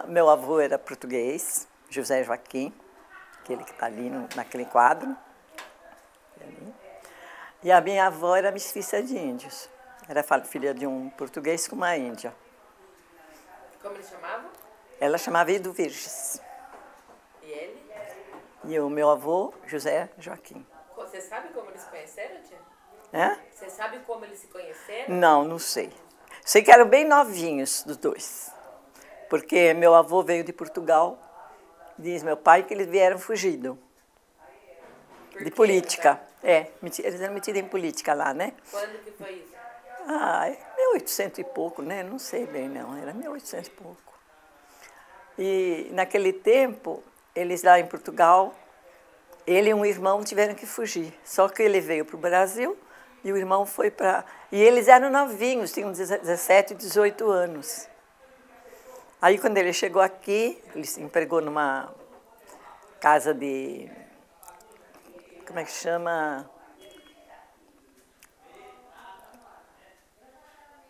Meu avô era português, José Joaquim, aquele que está ali naquele quadro. E a minha avó era mestiça de índios. Era filha de um português com uma índia. Como ele chamava? Ela chamava Ido Virges. E ele? E o meu avô, José Joaquim. Você sabe como eles se conheceram, tia? Hã? Você sabe como eles se conheceram? Não sei. Sei que eram bem novinhos dos dois. Porque meu avô veio de Portugal, diz meu pai que eles vieram fugidos. De política. Eles eram metidos em política lá, né? Quando que foi isso? 1800 e pouco, né? Não sei bem, não. Era 1800 e pouco. E, naquele tempo, eles lá em Portugal, ele e um irmão tiveram que fugir. Só que ele veio para o Brasil e o irmão foi para... E eles eram novinhos, tinham 17, 18 anos. Aí, quando ele chegou aqui, ele se empregou numa casa de... Como é que chama?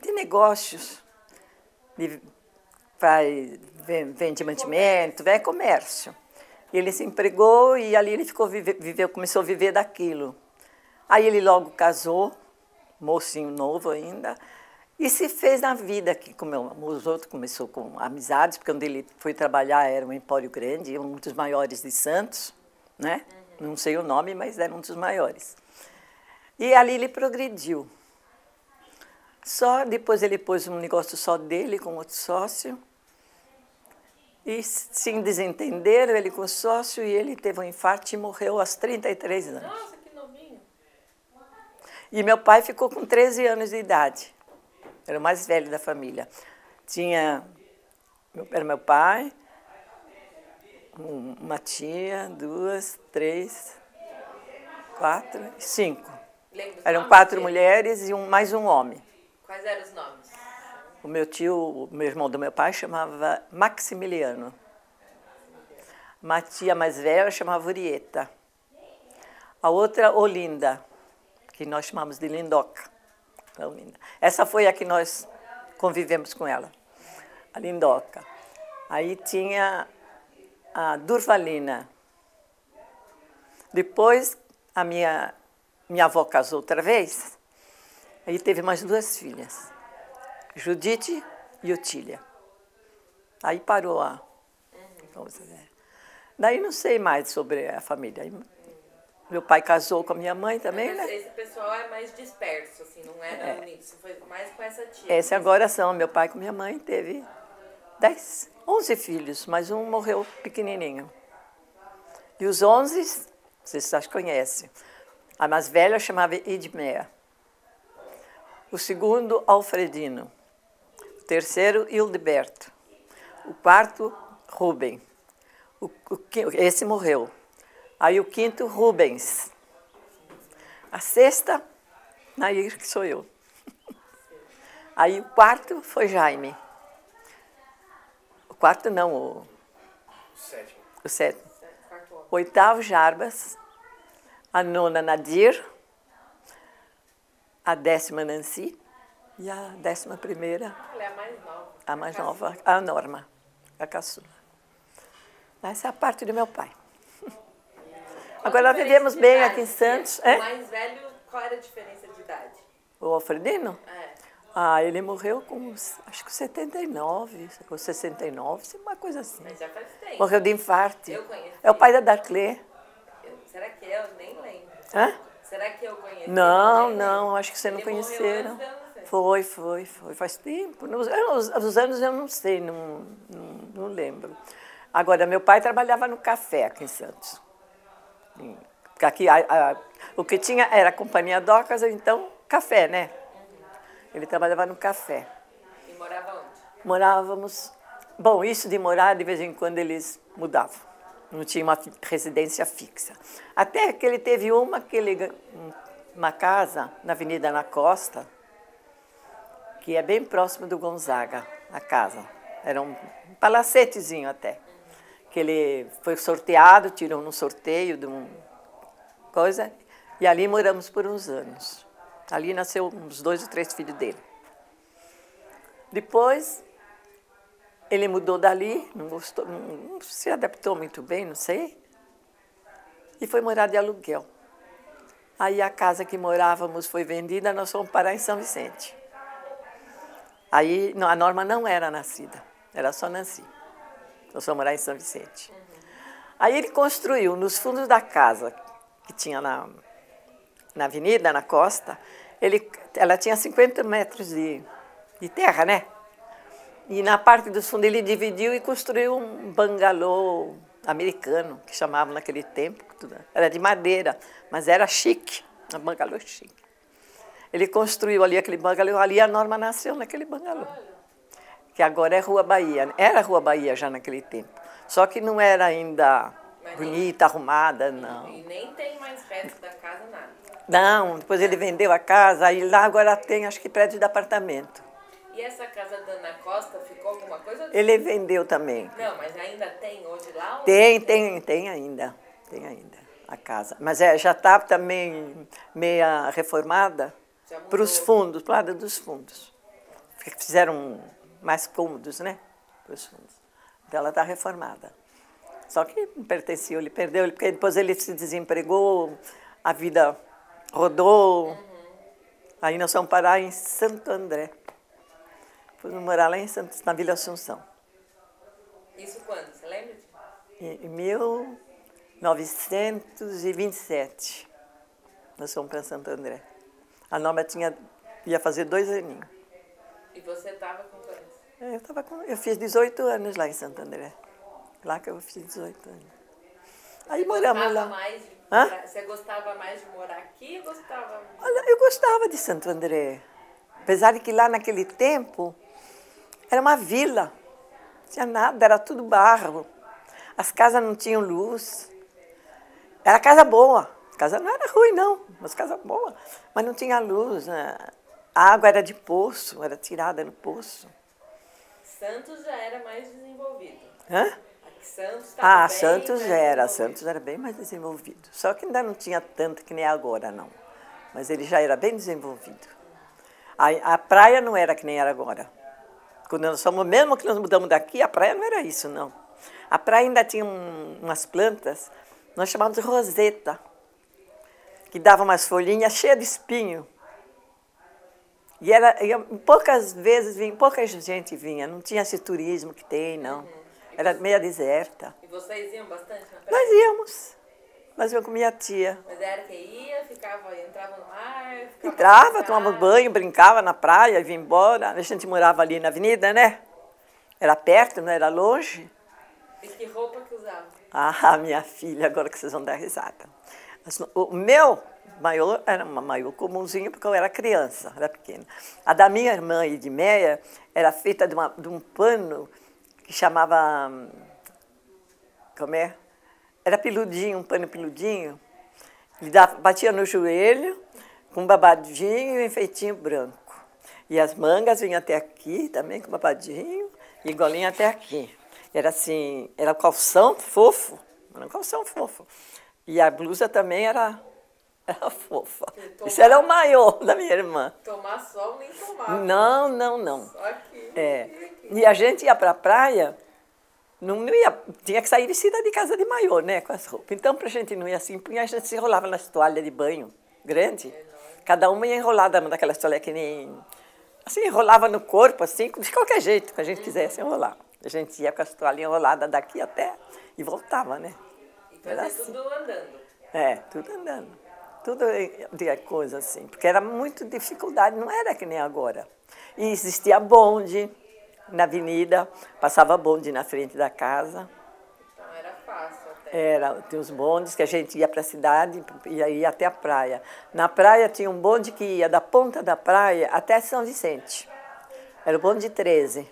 De negócios. Vende mantimento, comércio. Ele se empregou e ali ele começou a viver daquilo. Aí ele logo casou, mocinho novo ainda, e se fez na vida aqui, como os outros, começou com amizades, porque onde ele foi trabalhar era um empório grande, um dos maiores de Santos, né? Não sei o nome, mas era um dos maiores. E ali ele progrediu. Só depois ele pôs um negócio só dele com outro sócio. E se desentenderam, ele com o sócio, e ele teve um infarto e morreu aos 33 anos. Nossa, que novinho. E meu pai ficou com 13 anos de idade. Era o mais velho da família. Era meu pai, uma tia, 2, 3, 4, 5. Eram 4 mulheres e mais um homem. Quais eram os nomes? O meu irmão do meu pai chamava Maximiliano. Uma tia mais velha chamava Urieta. A outra, Olinda, que nós chamamos de Lindoca. Essa foi a que nós convivemos com ela, a Lindoca. Aí tinha a Durvalina. Depois, a minha avó casou outra vez, aí teve mais 2 filhas, Judite e Otília. Aí parou a... Daí não sei mais sobre a família. Meu pai casou com a minha mãe também, mas né? Esse pessoal é mais disperso, assim, não era unido. Você foi mais com essa tia. Esse agora são, meu pai com minha mãe teve 11 filhos, mas um morreu pequenininho. E os 11, vocês já conhecem. A mais velha chamava Edmeia. O segundo, Alfredino. O terceiro, Hildeberto. O quarto, Rubem. Esse morreu. Aí o quinto, Rubens. A sexta, Nair, que sou eu. Aí o quarto foi Jaime. O quarto não, o sétimo. O sétimo. O oitavo, Jarbas. A nona, Nadir. A 10ª, Nancy. E a 11ª... Ela é a mais nova. A mais nova, a Norma, a caçula. Essa é a parte do meu pai. Agora, nós vivemos bem aqui em Santos. O mais velho, qual era a diferença de idade? O Alfredino? Ele morreu com, acho que 79, ou 69, uma coisa assim. Mas já faz tempo. Morreu de infarto. Eu conheci. É o pai da Darclé. Será que eu nem lembro? Hã? Será que eu conheci? Não, acho que você não conheceram. Morreu antes de eu nascer. Foi. Faz tempo. Os anos eu não sei, não lembro. Agora, meu pai trabalhava no café aqui em Santos. Porque aqui o que tinha era a Companhia Docas, então café, né? Ele trabalhava no café. E morava onde? Morávamos... Bom, isso de morar, de vez em quando eles mudavam. Não tinha uma residência fixa. Até que ele teve uma casa na Avenida Ana Costa, que é bem próximo do Gonzaga, a casa. Era um palacetezinho até. Que ele foi sorteado, tirou num sorteio de coisa, e ali moramos por uns anos. Ali nasceu uns 2 ou 3 filhos dele. Depois, Ele mudou dali, não gostou, não se adaptou muito bem, não sei, e foi morar de aluguel. Aí a casa que morávamos foi vendida, nós fomos parar em São Vicente. Aí a Norma não era nascida, era só Nancy. Nós fomos morar em São Vicente. Aí ele construiu nos fundos da casa, que tinha na avenida, na costa, ela tinha 50 metros de terra, né? E na parte dos fundos ele dividiu e construiu um bangalô americano, que chamavam naquele tempo. Era de madeira, mas era chique, um bangalô chique. Ele construiu ali aquele bangalô, ali a Norma nasceu naquele bangalô, que agora é Rua Bahia. Era Rua Bahia já naquele tempo, só que não era ainda bonita, arrumada, não. E nem tem mais resto da casa, nada. Não, depois ele vendeu a casa, aí lá agora tem, acho que prédio de apartamento. E essa casa da Ana Costa ficou alguma coisa? Ele vendeu também. Não, mas ainda tem hoje lá? Tem ainda a casa. Mas já está também meia reformada para os fundos, para o lado dos fundos. Fizeram mais cômodos, né? Para os fundos. Então ela está reformada. Só que não pertencia, ele perdeu, porque depois ele se desempregou, a vida rodou. Aí nós fomos parar em Santo André. Fomos morar lá na Vila Assunção. Isso quando? Você lembra? Em 1927. Nós fomos para Santo André. A Norma ia fazer 2 aninhos. E você estava com quantos? Eu fiz 18 anos lá em Santo André. Lá que eu fiz 18 anos. Aí moramos lá. Você gostava mais de morar aqui ou gostava? Olha, eu gostava de Santo André. Apesar de que lá naquele tempo era uma vila. Não tinha nada, era tudo barro. As casas não tinham luz. Era casa boa. A casa não era ruim, não, mas casa boa. Mas não tinha luz. Né? A água era de poço, era tirada no poço. Santos já era mais desenvolvido. Hã? Santos era bem mais desenvolvido. Só que ainda não tinha tanto que nem agora, não. Mas ele já era bem desenvolvido. A praia não era que nem era agora. Quando nós fomos, mesmo que nós mudamos daqui, a praia não era isso, não. A praia ainda tinha umas plantas, nós chamávamos de roseta, que dava umas folhinhas cheias de espinho. E poucas vezes vinha, pouca gente vinha, não tinha esse turismo que tem, não. Era meia deserta. E vocês iam bastante na praia? Nós íamos. Nós íamos com minha tia. Mas era que ia, entrava no mar? Entrava, tomava banho, brincava na praia e vinha embora. A gente morava ali na avenida, né? Era perto, não era longe. E que roupa que usava? Ah, minha filha, agora que vocês vão dar risada. O meu maiô era uma maiô comumzinho, porque eu era criança, era pequena. A da minha irmã Edmeia era feita de um pano que chamava... Como é? Era peludinho, um pano peludinho. Ele batia no joelho, com um babadinho e um enfeitinho branco. E as mangas vinham até aqui, também com babadinho, e golinha até aqui. Era assim, era calção fofo, era um calção fofo. E a blusa também era fofa. Isso era o maiô da minha irmã. Tomar sol nem tomava. Não. Só aqui. E a gente ia para a praia, não ia, tinha que sair vestida de casa de maiô, né, com as roupas. Então, para a gente não ir assim, a gente se enrolava nas toalhas de banho, grande. Cada uma ia enrolada naquelas toalhas que nem... Assim, enrolava no corpo, assim, de qualquer jeito que a gente quisesse enrolar. A gente ia com as toalhas enroladas daqui até e voltava, né? E fazia assim. Tudo andando. Tudo andando. Tudo de coisa assim, porque era muito dificuldade, não era que nem agora. E existia bonde na avenida, passava bonde na frente da casa. Então era fácil até. Tinha os bondes que a gente ia para a cidade e ia até a praia. Na praia tinha um bonde que ia da ponta da praia até São Vicente. Era o bonde de 13.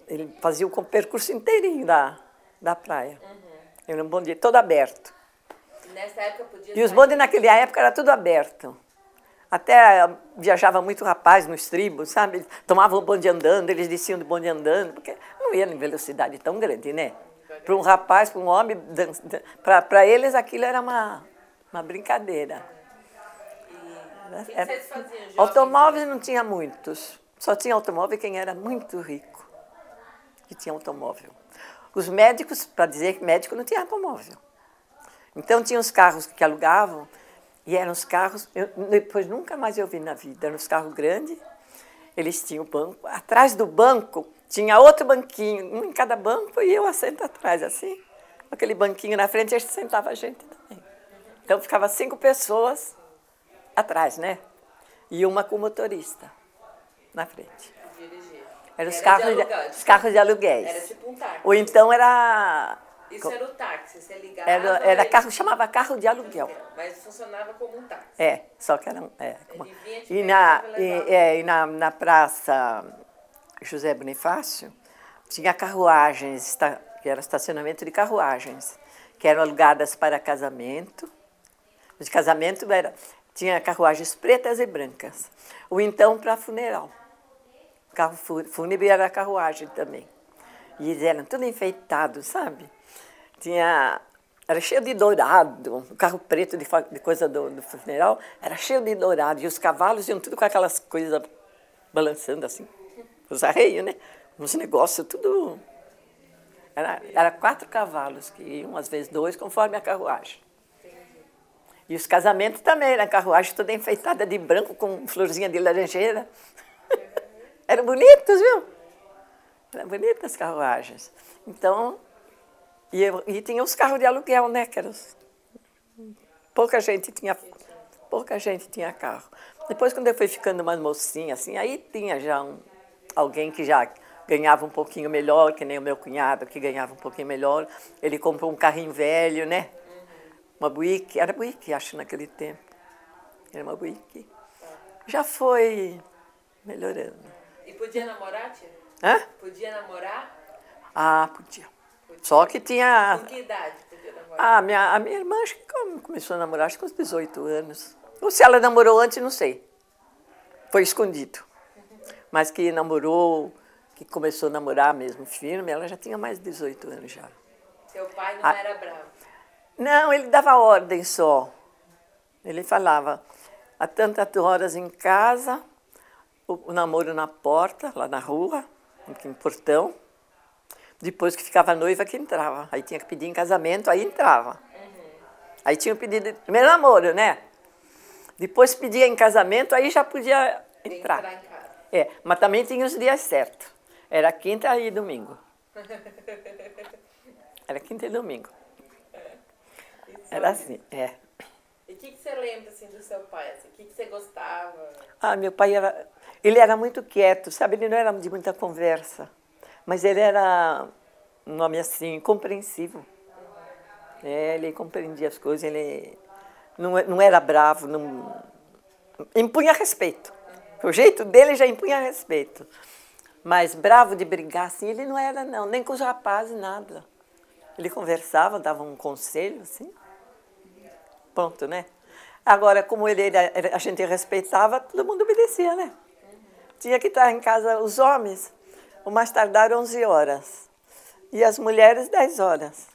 Ele fazia o percurso inteirinho da praia. Era um bonde todo aberto. Nessa época podia E os bondes naquela época era tudo aberto. Até viajava muito rapaz nos tribos, sabe? Tomavam o bonde andando, eles desciam do bonde andando, porque não ia em velocidade tão grande, né? Para um rapaz, para um homem, para eles aquilo era uma brincadeira. E o que vocês faziam? Automóveis não tinha muitos. Só tinha automóvel quem era muito rico. que tinha automóvel. Os médicos, para dizer que médico não tinha automóvel. Então, tinha os carros que alugavam, e eram os carros, depois nunca mais eu vi na vida, eram os carros grandes, eles tinham o banco. Atrás do banco tinha outro banquinho, um em cada banco, e eu assento atrás, assim. Aquele banquinho na frente, a gente sentava a gente também. Então, ficava 5 pessoas atrás, né? E uma com o motorista na frente. Eram os carros de aluguéis. Era tipo um táxi. Ou então era... Isso era o táxi, você ligava... Era carro, chamava carro de aluguel. Mas funcionava como um táxi. Só que era... Ele vinha te pegar E na Praça José Bonifácio, tinha carruagens, que era estacionamento de carruagens, que eram alugadas para casamento. De casamento tinha carruagens pretas e brancas. Ou então para funeral. O carro fúnebre era carruagem também. E eles eram tudo enfeitados, sabe? Era cheio de dourado. O carro preto de coisa do funeral era cheio de dourado. E os cavalos iam tudo com aquelas coisas balançando assim. Os arreios, né? Uns negócios, tudo... Era 4 cavalos, que iam às vezes 2, conforme a carruagem. E os casamentos também, eram carruagem toda enfeitada de branco, com florzinha de laranjeira. Eram bonitos, viu? Eram bonitas as carruagens. Então, e tinha os carros de aluguel, né? Que eram pouca gente tinha carro. Depois, quando eu fui ficando mais mocinha, assim, aí tinha já alguém que já ganhava um pouquinho melhor, que nem o meu cunhado, que ganhava um pouquinho melhor. Ele comprou um carrinho velho, né? Uma Buick, era Buick, acho, naquele tempo. Era uma Buick. Já foi melhorando. E podia namorar, tia? Hã? Podia namorar? Ah, podia. Só que tinha... Com que idade podia namorar? A minha irmã acho que começou a namorar, acho que com uns 18 anos. Ou se ela namorou antes, não sei. Foi escondido. Mas que namorou, que começou a namorar mesmo firme, ela já tinha mais de 18 anos já. Seu pai não era bravo? Não, ele dava ordem só. Ele falava, há tantas horas em casa, o namoro na porta, lá na rua, no portão. Depois que ficava noiva, que entrava. Aí tinha que pedir em casamento, aí entrava. Aí tinha o pedido de primeiro namoro, né? Depois pedia em casamento, aí já podia entrar. Entrar em casa. Mas também tinha os dias certos. Era quinta e domingo. Era quinta e domingo. Era assim, E o que você lembra assim, do seu pai? Assim, o que você gostava? Meu pai ele era muito quieto, sabe? Ele não era de muita conversa. Mas ele era um homem assim, compreensivo. Ele compreendia as coisas, ele não era bravo, não impunha respeito. O jeito dele já impunha respeito. Mas bravo de brigar assim, ele não era, não, nem com os rapazes, nada. Ele conversava, dava um conselho, assim. Pronto, né? Agora, como a gente respeitava, todo mundo obedecia, né? Tinha que estar em casa os homens, o mais tardar 11 horas. E as mulheres, 10 horas.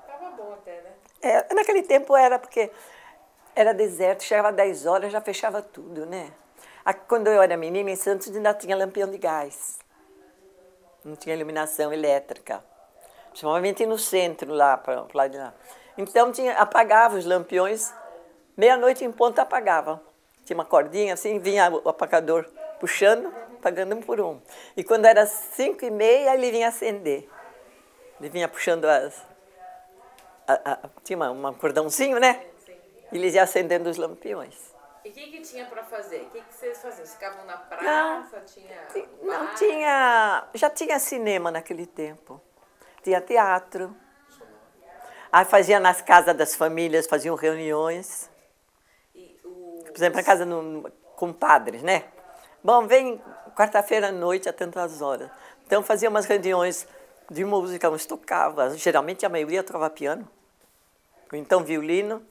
Tava bom até, né? Naquele tempo era, porque era deserto, chegava 10 horas, já fechava tudo, né? Quando eu era menina, em Santos ainda tinha lampião de gás. Não tinha iluminação elétrica. Principalmente no centro, lá, para lá de lá. Então, apagava os lampiões, meia-noite em ponto apagava. Tinha uma cordinha assim, vinha o apagador puxando, apagando um por um. E quando era 5h30, ele vinha acender. Ele vinha puxando tinha um cordãozinho, né? E ele ia acendendo os lampiões. E o que tinha para fazer? O que vocês faziam? Ficavam na praça? Não tinha... Já tinha cinema naquele tempo. Tinha teatro. Aí fazia nas casas das famílias, faziam reuniões. Por exemplo, na casa com padres, né? Bom, vem quarta-feira à noite, a tantas horas. Então fazia umas reuniões de música, uns tocavam. Geralmente a maioria tocava piano. Ou então violino.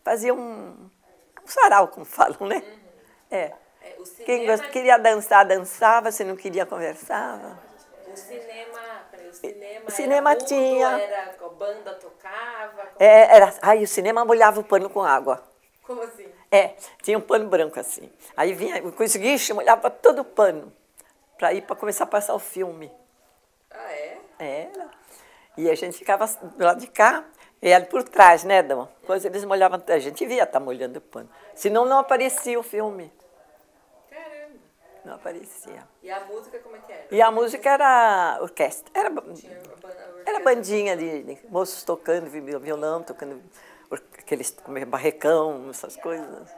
Fazia um sarau, como falam, né? Quem queria dançar, dançava. Se não queria, conversava. O cinema era tinha. Era, a banda tocava? O cinema molhava o pano com água. Como assim? Tinha um pano branco assim. Aí vinha com esguicho, molhava todo o pano para começar a passar o filme. Era. E a gente ficava do lado de cá, e ali por trás, né, Dama? Depois eles molhavam, a gente via estar molhando o pano. Senão não aparecia o filme. Caramba. Não aparecia. E a música como é que era? E a música era orquestra. Tinha a orquestra. Era bandinha de moços tocando violão, tocando aqueles barrecão, essas coisas.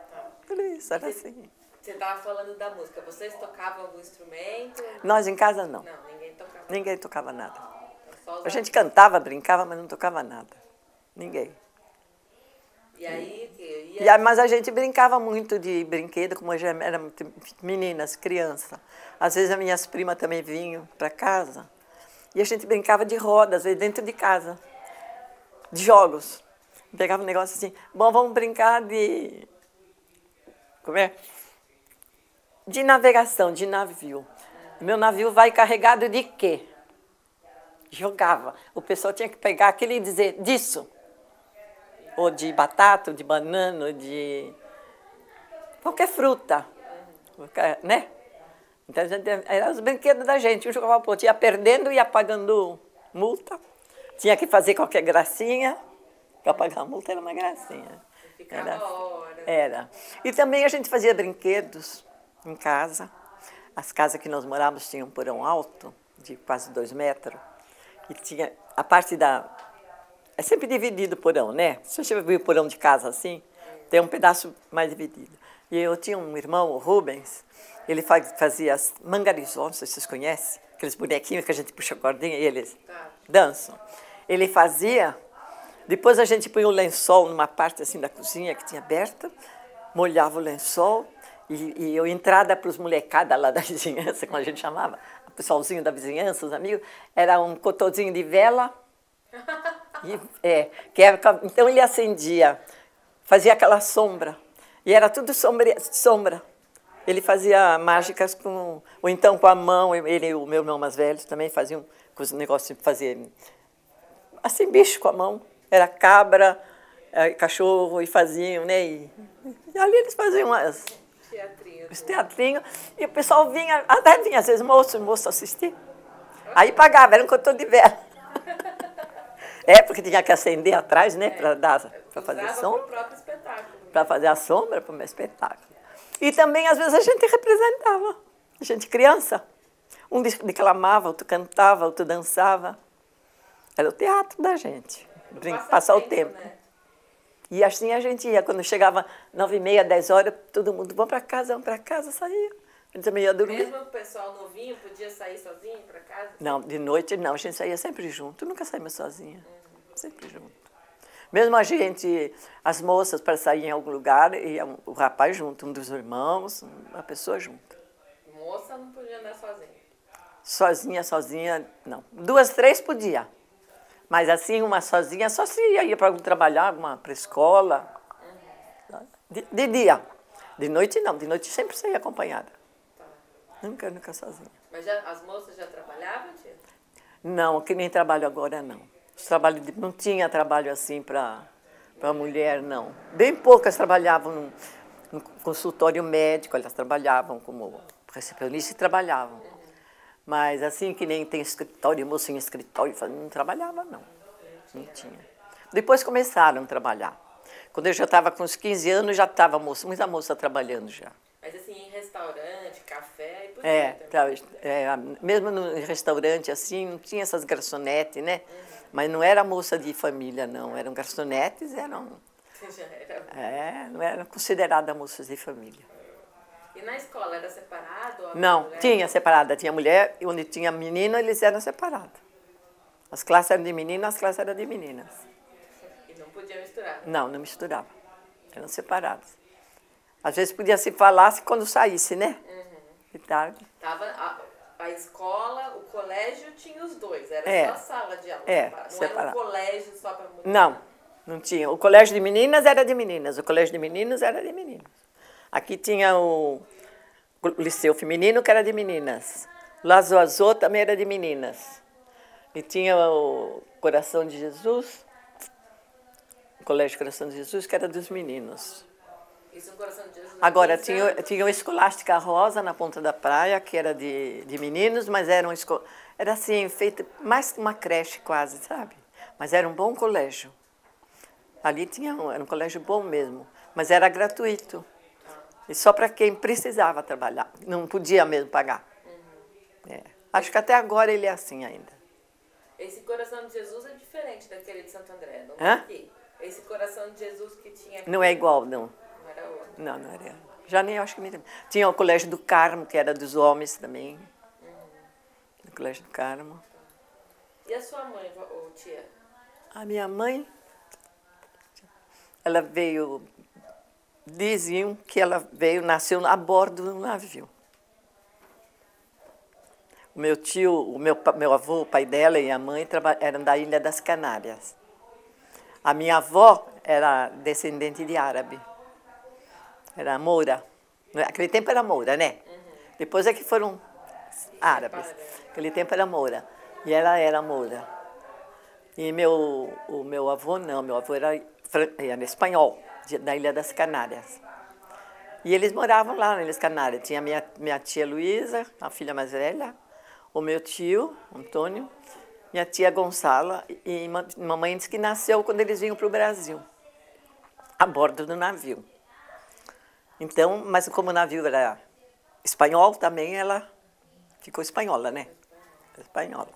Tudo isso, era assim. Você estava falando da música. Vocês tocavam algum instrumento? Nós em casa não. Não, ninguém tocava. Ninguém tocava nada. Só os A gente cantava, brincava, mas não tocava nada. Ninguém. E aí, Mas a gente brincava muito de brinquedo, como já eram meninas, crianças. Às vezes as minhas primas também vinham para casa. E a gente brincava de roda, às vezes dentro de casa. De jogos. Pegava um negócio assim, bom, vamos brincar de... Como é? De navegação, de navio. Meu navio vai carregado de quê? Jogava. O pessoal tinha que pegar aquilo e dizer disso. Ou de batata, ou de banana, ou de qualquer fruta. Né? Então, eram os brinquedos da gente. Um jogava pro outro, ia perdendo e ia pagando multa. Tinha que fazer qualquer gracinha. Para pagar a multa era uma gracinha. Ficava hora. Era. E também a gente fazia brinquedos em casa. As casas que nós morávamos tinham um porão alto, de quase 2 metros. E tinha a parte da... É sempre dividido o porão, né? Se você viu o porão de casa assim, tem um pedaço mais dividido. E eu tinha um irmão, o Rubens, ele fazia as mangarizó, não sei se vocês conhecem, aqueles bonequinhos que a gente puxa a cordinha e eles dançam. Ele fazia, depois a gente punha o lençol numa parte assim da cozinha que tinha aberta, molhava o lençol e eu entrada para os molecadas lá da vizinhança, como a gente chamava, o pessoalzinho da vizinhança, os amigos, era um cotozinho de vela. Então ele acendia, fazia aquela sombra, e era tudo sombra. Ele fazia mágicas ou então com a mão, ele e o meu irmão mais velho também faziam os negócios de fazer assim, bicho com a mão. Era cabra, cachorro, e faziam, né? E ali eles faziam os teatrinhos, e o pessoal vinha, até vinha às vezes moço assistir. Aí pagava, era um cotor de vela. Porque tinha que acender atrás, né, para fazer sombra. Para o próprio espetáculo. Para fazer a sombra para o meu espetáculo. E também, às vezes, a gente representava. A gente, criança. Um declamava, outro cantava, outro dançava. Era o teatro da gente. Passar o tempo. Né? E assim a gente ia. Quando chegava 9h30, 10 horas, todo mundo, vamos para casa, saía. A gente também ia dormir. Mesmo o pessoal novinho podia sair sozinho para casa? Não, de noite não, a gente saía sempre junto, nunca saímos sozinha, sempre junto. Mesmo a gente, as moças para sair em algum lugar, ia o rapaz junto, um dos irmãos, uma pessoa junto. Moça não podia andar sozinha? Sozinha, não. 2, 3 podia. Mas assim, uma sozinha, só se ia para trabalhar, para a escola. De dia. De noite não, de noite sempre saía acompanhada. Nunca sozinha. Mas as moças já trabalhavam, tia? Não, que nem trabalho agora, não. Não tinha trabalho assim para mulher, não. Bem poucas trabalhavam no consultório médico, elas trabalhavam como recepcionista e trabalhavam. Mas assim, que nem tem escritório, moça em escritório, não trabalhava, não. Não tinha. Depois começaram a trabalhar. Quando eu já estava com uns 15 anos, já estava muita moça trabalhando já. Mas assim, em restaurante, café e podia mesmo no restaurante assim, não tinha essas garçonetes, né? Mas não era moça de família, não. Eram garçonetes, não eram consideradas moças de família. E na escola era separado? Não, tinha separada. Tinha mulher, e onde tinha menino, eles eram separados. As classes eram de menino, as classes eram de meninas. E não podia misturar? Não misturava. Eram separados. Às vezes podia se falar quando saísse, né? De tarde. A escola, o colégio tinha os dois, era só sala de aula. Não era um colégio só para mulheres? Não tinha. O colégio de meninas era de meninas, o colégio de meninos era de meninos. Aqui tinha o liceu feminino, que era de meninas. Lazo Azul também era de meninas. E tinha o Coração de Jesus, o colégio Coração de Jesus, que era dos meninos. Isso no Coração de Jesus. Agora, tinha o Escolástica Rosa, na Ponta da Praia, que era de meninos, mas era Era assim, feito mais que uma creche quase, sabe? Mas era um bom colégio. Ali era um colégio bom mesmo, mas era gratuito. E só para quem precisava trabalhar, não podia mesmo pagar. É. Acho que até agora ele é assim ainda. Esse Coração de Jesus é diferente daquele de Santo André, não é? Aqui. Esse Coração de Jesus que tinha aqui. Não é igual, não. Não era outro. Não, não era. Já nem acho que me lembro. Tinha o Colégio do Carmo, que era dos homens também. O Colégio do Carmo. E a sua mãe, ou tia? A minha mãe, ela veio, diziam que ela nasceu a bordo de um navio. O meu tio, meu avô, o pai dela e a mãe eram da Ilha das Canárias. A minha avó era descendente de árabe. Era moura. Naquele tempo era moura, né? Depois é que foram árabes. Naquele tempo era moura. E ela era moura. E o meu avô não, meu avô era espanhol, da Ilha das Canárias. E eles moravam lá na Ilha das Canárias. Tinha minha tia Luísa, a filha mais velha, o meu tio, Antônio, minha tia Gonçala, e mamãe disse que nasceu quando eles vinham para o Brasil, a bordo do navio. Então, mas como o navio era espanhol, também ela ficou espanhola, né? Espanhola.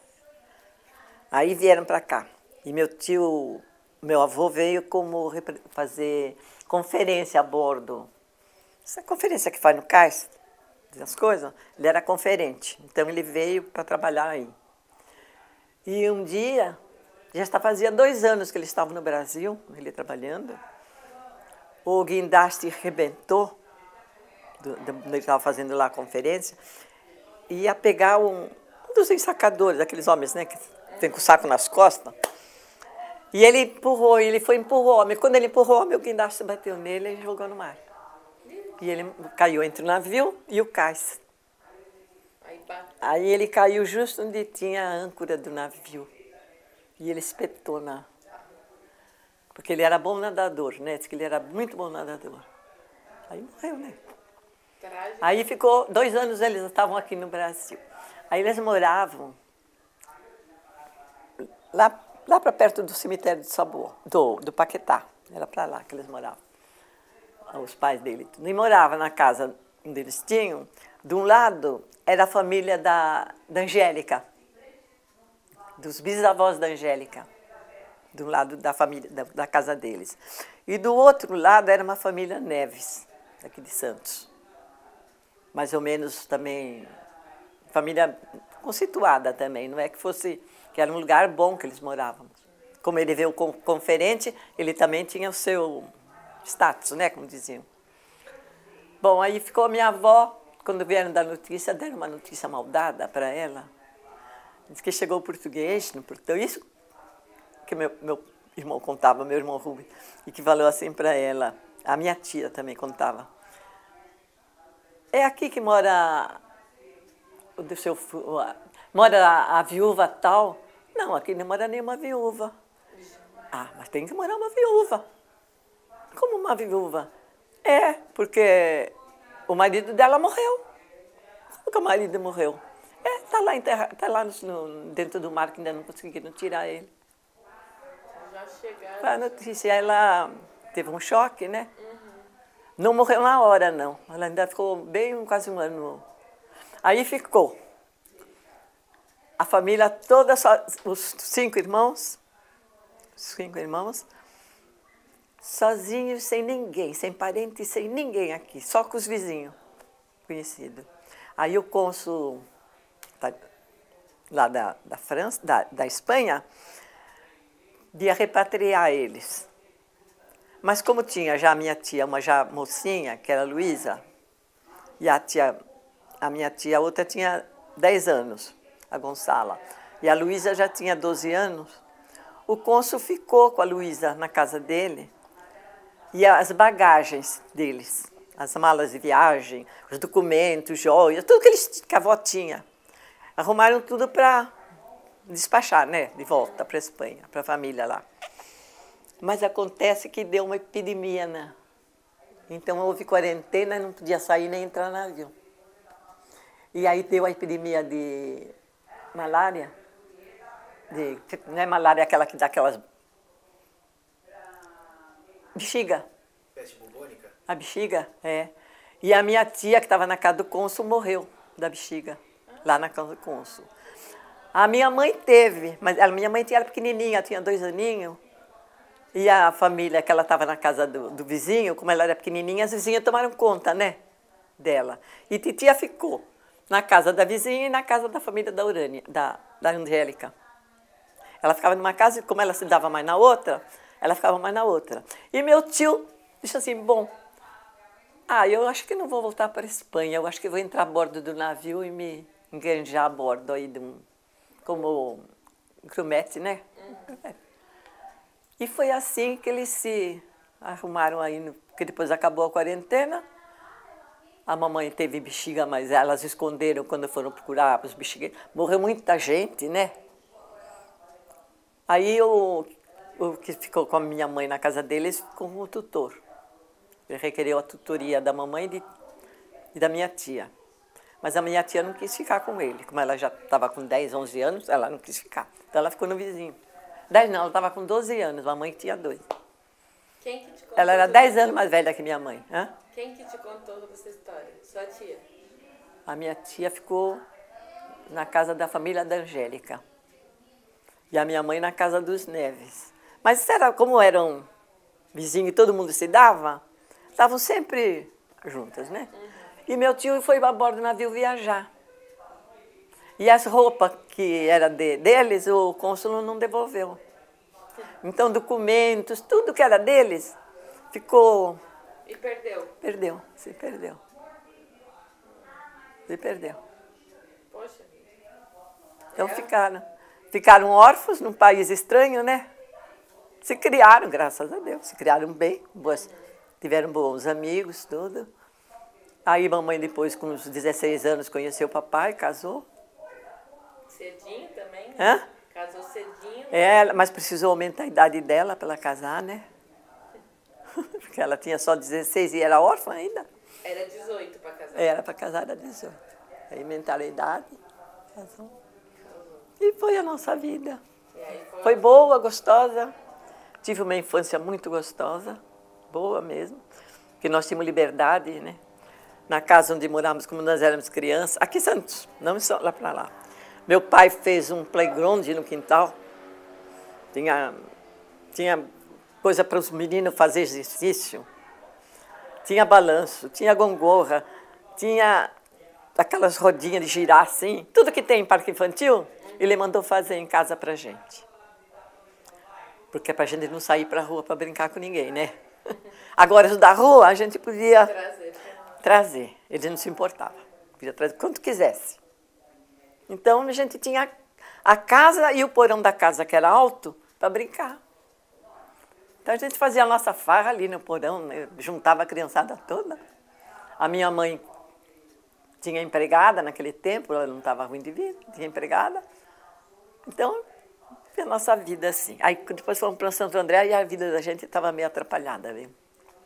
Aí vieram para cá. E meu avô veio como fazer conferência a bordo. Essa conferência que faz no cais, as coisas, ele era conferente. Então ele veio para trabalhar aí. E um dia, fazia 2 anos que ele estava no Brasil, ele trabalhando, o guindaste rebentou, ele estava fazendo lá a conferência, e ia pegar um dos ensacadores, aqueles homens, né, que tem com o saco nas costas, e ele empurrou, empurrou o homem. Quando ele empurrou o homem, o guindaste bateu nele e jogou no mar. E ele caiu entre o navio e o cais. Aí ele caiu justo onde tinha a âncora do navio. E ele espetou porque ele era bom nadador, né? Diz que ele era muito bom nadador. Aí morreu, né? Aí ficou 2 anos, eles estavam aqui no Brasil. Aí eles moravam lá para perto do cemitério de Sabor, do Paquetá. Era para lá que eles moravam. Os pais dele. E morava na casa onde eles tinham. De um lado era a família da Angélica, dos bisavós da Angélica, do lado da família da casa deles. E do outro lado era uma família Neves, aqui de Santos. Mais ou menos também, família constituída também, não é que era um lugar bom que eles moravam. Como ele veio conferente, ele também tinha o seu status, né, como diziam. Bom, aí ficou a minha avó, quando vieram dar notícia, deram uma notícia maldada para ela. Diz que chegou o português no portão, isso que meu irmão contava, meu irmão Rubens, e que falou assim para ela, a minha tia também contava. É aqui que mora mora a viúva tal? Não, aqui não mora nenhuma viúva. Ah, mas tem que morar uma viúva. Como uma viúva? É, porque o marido dela morreu. Como que o marido morreu? Está lá enterrado, está lá dentro do mar, que ainda não conseguiram tirar ele. Já chegaram. A notícia, ela teve um choque, né? Não morreu na hora, não. Ela ainda ficou bem quase 1 ano. Aí ficou. A família toda, os 5 irmãos, sozinhos, sem ninguém, sem parente, sem ninguém aqui, só com os vizinhos conhecidos. Aí o cônsul lá da França, da Espanha, ia repatriar eles. Mas como tinha já a minha tia, uma já mocinha, que era a Luísa, e a minha tia, a outra tinha 10 anos, a Gonçala, e a Luísa já tinha 12 anos, o cônsul ficou com a Luísa na casa dele, e as bagagens deles, as malas de viagem, os documentos, joias, tudo que a avó tinha. Arrumaram tudo para despachar, né, de volta para a Espanha, para a família lá. Mas acontece que deu uma epidemia, né? Então houve quarentena e não podia sair nem entrar no navio. E aí deu a epidemia Malária? Não é malária aquela que dá aquelas... Bexiga. Peste bubônica? A bexiga, é. E a minha tia, que estava na casa do cônsul, morreu da bexiga, lá na casa do cônsul. A minha mãe teve, mas a minha mãe era pequenininha, tinha 2 aninhos. E a família, que ela estava na casa do vizinho, como ela era pequenininha, as vizinhas tomaram conta, né, dela. E titia ficou na casa da vizinha e na casa da família da Urânia, da Angélica. Ela ficava numa casa e, como ela se dava mais na outra, ela ficava mais na outra. E meu tio disse assim, bom, eu acho que não vou voltar para a Espanha, eu acho que vou entrar a bordo do navio e me engranjar a bordo aí como grumete, né? E foi assim que eles se arrumaram aí, porque depois acabou a quarentena. A mamãe teve bexiga, mas elas esconderam quando foram procurar os bexigueiros. Morreu muita gente, né? Aí o que ficou com a minha mãe na casa deles ficou com o tutor. Ele requeriu a tutoria da mamãe e da minha tia. Mas a minha tia não quis ficar com ele. Como ela já estava com 10, 11 anos, ela não quis ficar. Então ela ficou no vizinho. 10 não, ela estava com 12 anos, a mãe tinha 2. Quem que te contou? Ela era 10 anos mais velha que minha mãe. Hã? Quem que te contou toda essa história? Sua tia? A minha tia ficou na casa da família da Angélica. E a minha mãe na casa dos Neves. Mas como eram vizinhos e todo mundo se dava, estavam sempre juntas, né? E meu tio foi a bordo do navio viajar. E as roupas que eram deles, o cônsul não devolveu. Então, documentos, tudo que era deles, ficou... E perdeu? Perdeu, se perdeu. Se perdeu. Poxa. Então ficaram órfãos num país estranho, né? Se criaram, graças a Deus, se criaram bem, tiveram bons amigos, tudo. Aí mamãe depois, com uns 16 anos, conheceu o papai, casou. Cedinho também, né? Hã? Casou cedinho. Mas precisou aumentar a idade dela para ela casar, né? Porque ela tinha só 16 e era órfã ainda. Era 18 para casar. Era para casar, era 18. Aí aumentaram a idade, casou. E foi a nossa vida. Foi boa, gostosa. Tive uma infância muito gostosa, boa mesmo. Porque nós tínhamos liberdade, né? Na casa onde morávamos, como nós éramos crianças, aqui em Santos, não lá para lá. Meu pai fez um playground no quintal. Tinha coisa para os meninos fazer exercício. Tinha balanço, tinha gongorra, tinha aquelas rodinhas de girar assim. Tudo que tem em parque infantil, ele mandou fazer em casa para a gente. Porque é para a gente não sair para a rua para brincar com ninguém, né? Agora, os da rua, a gente podia trazer. Ele não se importava. Podia trazer quanto quisesse. Então, a gente tinha a casa e o porão da casa, que era alto, para brincar. Então, a gente fazia a nossa farra ali no porão, né? Juntava a criançada toda. A minha mãe tinha empregada naquele tempo, ela não estava ruim de vida, tinha empregada. Então, a nossa vida assim. Aí, depois fomos para Santo André e a vida da gente estava meio atrapalhada, viu?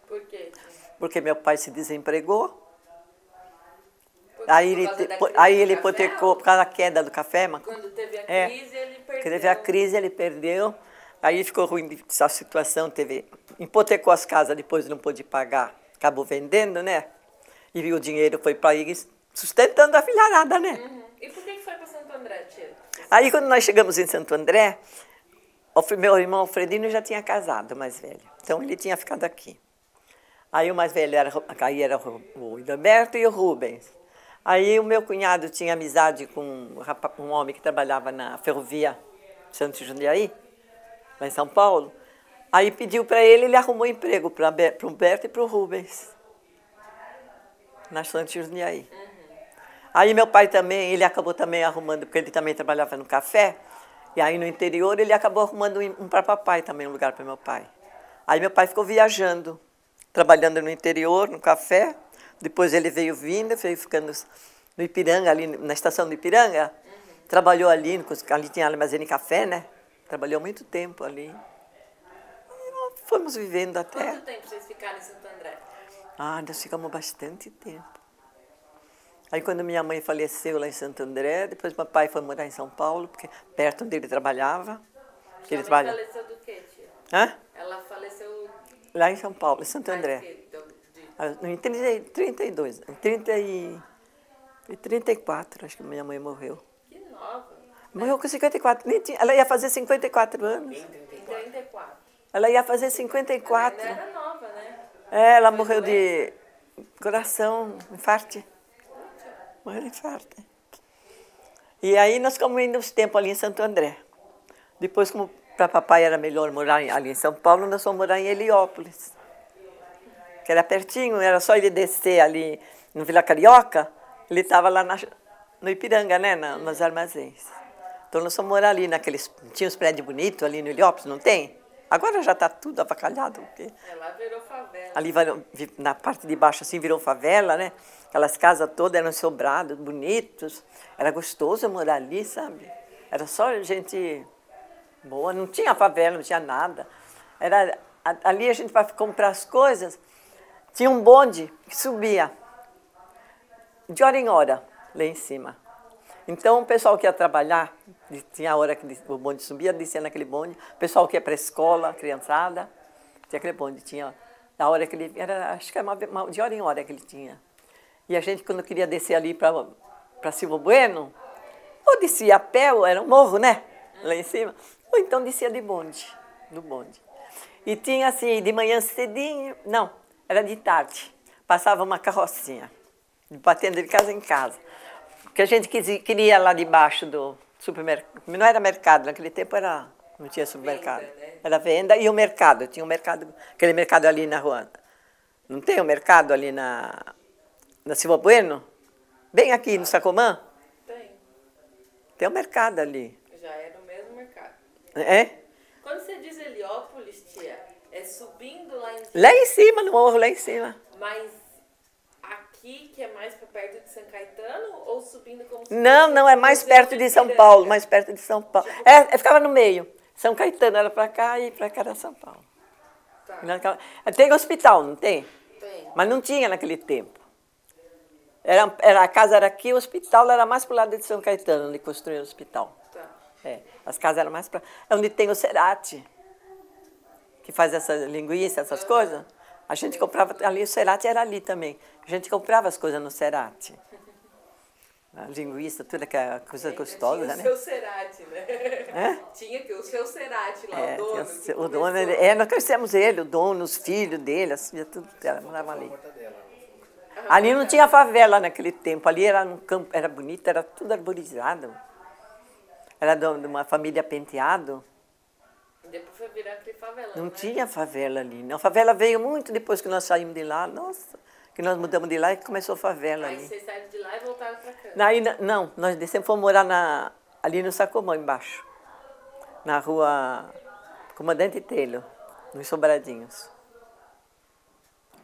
Por quê? Porque meu pai se desempregou. Aí ele hipotecou por causa da queda do café. Quando teve a crise, ele perdeu. Teve a crise, ele perdeu. Aí ficou ruim essa situação. Hipotecou as casas, depois não pôde pagar. Acabou vendendo, né? E o dinheiro foi para ir sustentando a filharada, né? Uhum. E por que foi para Santo André, tia? Aí, quando nós chegamos em Santo André, meu irmão Alfredino já tinha casado, o mais velho. Então, ele tinha ficado aqui. Aí, o mais velho era o Idalberto e o Rubens. Aí, o meu cunhado tinha amizade com um homem que trabalhava na ferrovia Santos Jundiaí, lá em São Paulo. Aí, pediu para ele arrumou emprego para o Humberto e para o Rubens, na Santos Jundiaí. Aí meu pai também, ele acabou também arrumando, porque ele também trabalhava no café, e aí no interior ele acabou arrumando um para papai também, um lugar para meu pai. Aí meu pai ficou viajando, trabalhando no interior, no café, depois ele veio ficando no Ipiranga, ali na estação do Ipiranga, trabalhou ali tinha armazém de café, né? Trabalhou muito tempo ali. E nós fomos vivendo até... Quanto tempo vocês ficaram em Santo André? Nós ficamos bastante tempo. Aí quando minha mãe faleceu lá em Santo André, depois meu pai foi morar em São Paulo, porque perto onde ele trabalhava. Sua mãe faleceu do quê, tia? Hã? Ela faleceu... Lá em São Paulo, em Santo André. Em 32, em 34, acho que minha mãe morreu. Que nova. Morreu com 54. Ela ia fazer 54 anos. Em 34. Ela ia fazer 54. Ela era nova, né? Ela morreu de coração, infarto. Morreu de infarto. E aí nós ficamos indo uns tempos ali em Santo André. Depois, como para papai era melhor morar ali em São Paulo, nós fomos morar em Heliópolis. Que era pertinho, era só ele descer ali no Vila Carioca, ele estava lá no Ipiranga, né, nos armazéns. Então nós fomos morar ali naqueles... Tinha uns prédios bonitos ali no Heliópolis, não tem? Agora já está tudo avacalhado. Porque... Lá virou favela. Ali na parte de baixo assim virou favela, né? Aquelas casas todas eram sobrados, bonitos. Era gostoso morar ali, sabe? Era só gente boa, não tinha favela, não tinha nada. Ali a gente, para comprar as coisas, tinha um bonde que subia de hora em hora, lá em cima. Então, o pessoal que ia trabalhar, tinha a hora que o bonde subia, descia naquele bonde. O pessoal que ia para a escola, criançada, tinha aquele bonde, tinha a hora que ele... acho que era de hora em hora que ele tinha. E a gente, quando queria descer ali para Silva Bueno, ou descia a pé, ou era um morro, né? Lá em cima. Ou então descia de bonde, do bonde. E tinha assim, de manhã cedinho, não, era de tarde, passava uma carrocinha, batendo de casa em casa. Porque a gente queria lá debaixo do supermercado, não era mercado, naquele tempo não tinha supermercado. Venda, né? Era venda e o mercado, tinha um mercado, aquele mercado ali na rua. Não tem um mercado ali na Silva Bueno? Bem aqui no Sacomã? Tem. Tem um mercado ali. Já era o mesmo mercado. É? Quando você diz Heliópolis, tia, é subindo lá em cima? Lá em cima, no morro, lá em cima. Mas aqui, que é mais para perto de São Caetano, ou subindo como se Não, é mais perto de São Paulo, mais perto de São Paulo. Ficava no meio. São Caetano era para cá e para cá era São Paulo. Tá. Tem hospital, não tem? Tem. Mas não tinha naquele tempo. A casa era aqui, o hospital era mais para o lado de São Caetano, onde construíram o hospital. Tá. As casas eram mais para... É onde tem o Cerati, que faz essa linguiça, essas coisas. A gente comprava ali, o Cerati era ali também. A gente comprava as coisas no Cerati. A linguiça, tudo aquela coisa gostosa, né? Tinha o seu Cerati, né? Tinha que o seu Cerati lá, o dono. O dono, nós conhecemos ele, o dono, os filhos dele, as filhas, tudo, moravam ali. Ali não tinha favela naquele tempo, ali era um campo, era bonito, era tudo arborizado. Era de uma família Penteado. Depois foi virar aquele favelão, não né? Tinha favela ali. A favela veio muito depois que nós saímos de lá. Nossa, que nós mudamos de lá e começou a favela ali. Aí vocês saíram de lá e voltaram para cá? Não, nós descemos, fomos morar ali no Sacomã, embaixo. Na rua Comandante Telho, nos Sobradinhos.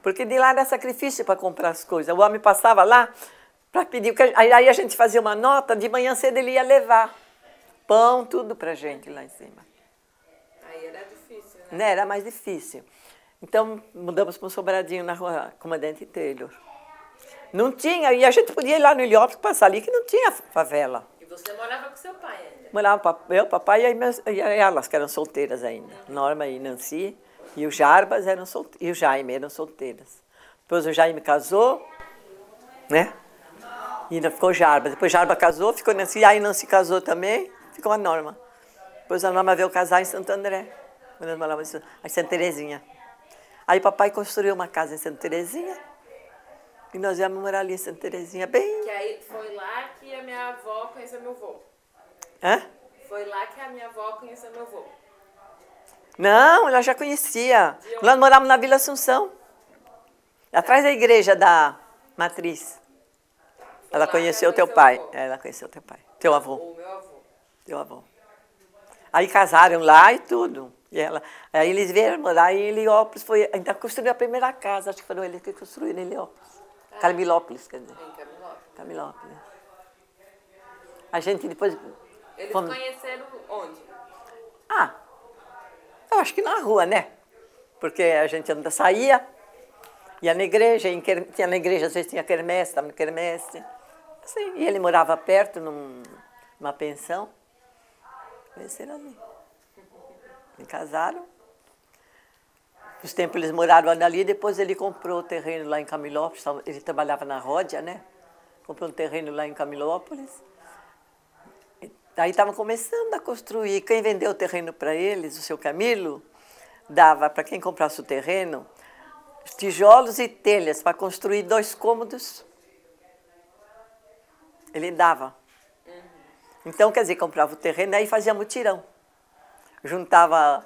Porque de lá era sacrifício para comprar as coisas. O homem passava lá para pedir. Aí a gente fazia uma nota, de manhã cedo ele ia levar pão, tudo para a gente lá em cima. Aí era difícil, né? Era mais difícil. Então, mudamos para um sobradinho na rua Comandante Taylor. Não tinha, e a gente podia ir lá no Heliópolis passar ali, que não tinha favela. E você morava com seu pai ainda? Morava eu, papai e elas, que eram solteiras ainda. Norma e Nancy, e o Jarbas eram solteiros, e o Jaime eram solteiras. Depois o Jaime casou, né? E ainda ficou Jarbas. Depois Jarbas casou, ficou Nancy, aí Nancy casou também, ficou a Norma. Depois a Norma veio casar em Santo André, quando nós morávamos em Santa Terezinha. Aí papai construiu uma casa em Santa Terezinha e nós íamos morar ali em Santa Terezinha, bem... Que aí foi lá que a minha avó conheceu meu avô. Hã? Foi lá que a minha avó conheceu meu avô. Não, ela já conhecia. Nós morávamos na Vila Assunção, atrás da igreja da Matriz. Ela conheceu teu pai. Ela conheceu teu pai. Teu avô. O meu avô. Teu avô. Aí casaram lá e tudo. Aí eles vieram morar em Heliópolis, ainda construiu a primeira casa, acho que foram eles que construíram em Heliópolis. Carmilópolis, quer dizer. Em Carmilópolis. Carmilópolis. A gente depois... Eles conheceram onde? Eu acho que na rua, né? Porque a gente saía, ia na igreja, tinha na igreja, às vezes tinha quermesse, estava na quermesse. Sim, e ele morava perto, numa pensão. Conheceram ali. E casaram. Os tempos eles moraram ali, depois ele comprou o terreno lá em Camilópolis, ele trabalhava na Ródia, né? Comprou um terreno lá em Camilópolis. Aí estavam começando a construir. Quem vendeu o terreno para eles, o seu Camilo, dava para quem comprasse o terreno tijolos e telhas para construir 2 cômodos. Ele dava. Então, quer dizer, comprava o terreno, aí fazia mutirão. Juntava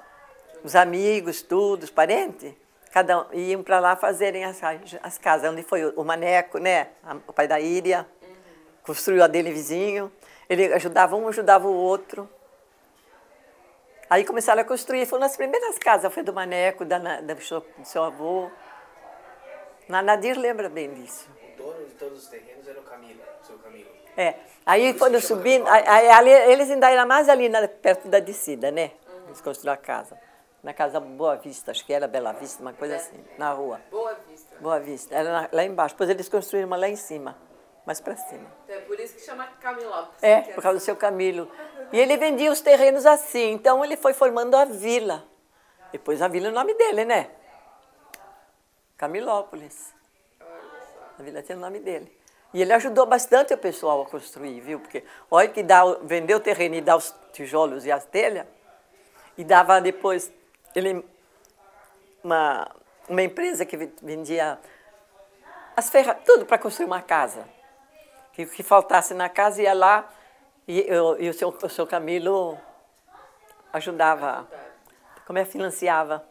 os amigos, tudo, os parentes, cada um, iam para lá fazerem as casas. Onde foi o Maneco, né? O pai da Íria, construiu a dele vizinho. Ele ajudava um, ajudava o outro. Aí começaram a construir, foram as primeiras casas, foi do Maneco, do seu avô. Nadir lembra bem disso. O dono de todos os terrenos era o Camilo, o seu Camilo. É. Aí quando subindo, eles ainda eram mais ali perto da descida, né? Eles construíram a casa. Na casa Boa Vista, acho que era Bela Vista, uma coisa assim, na rua. Boa Vista. Boa Vista, era lá embaixo. Depois eles construíram uma lá em cima, mais para cima. É por isso que chama Camilópolis. É, por causa do seu Camilo. E ele vendia os terrenos assim, então ele foi formando a vila. Depois a vila é o nome dele, né? Camilópolis. A vila tinha o nome dele. E ele ajudou bastante o pessoal a construir, viu? Porque olha que vendeu o terreno e dá os tijolos e as telhas, e dava depois uma empresa que vendia tudo para construir uma casa. Que faltasse na casa, ia lá e o seu Camilo ajudava, financiava.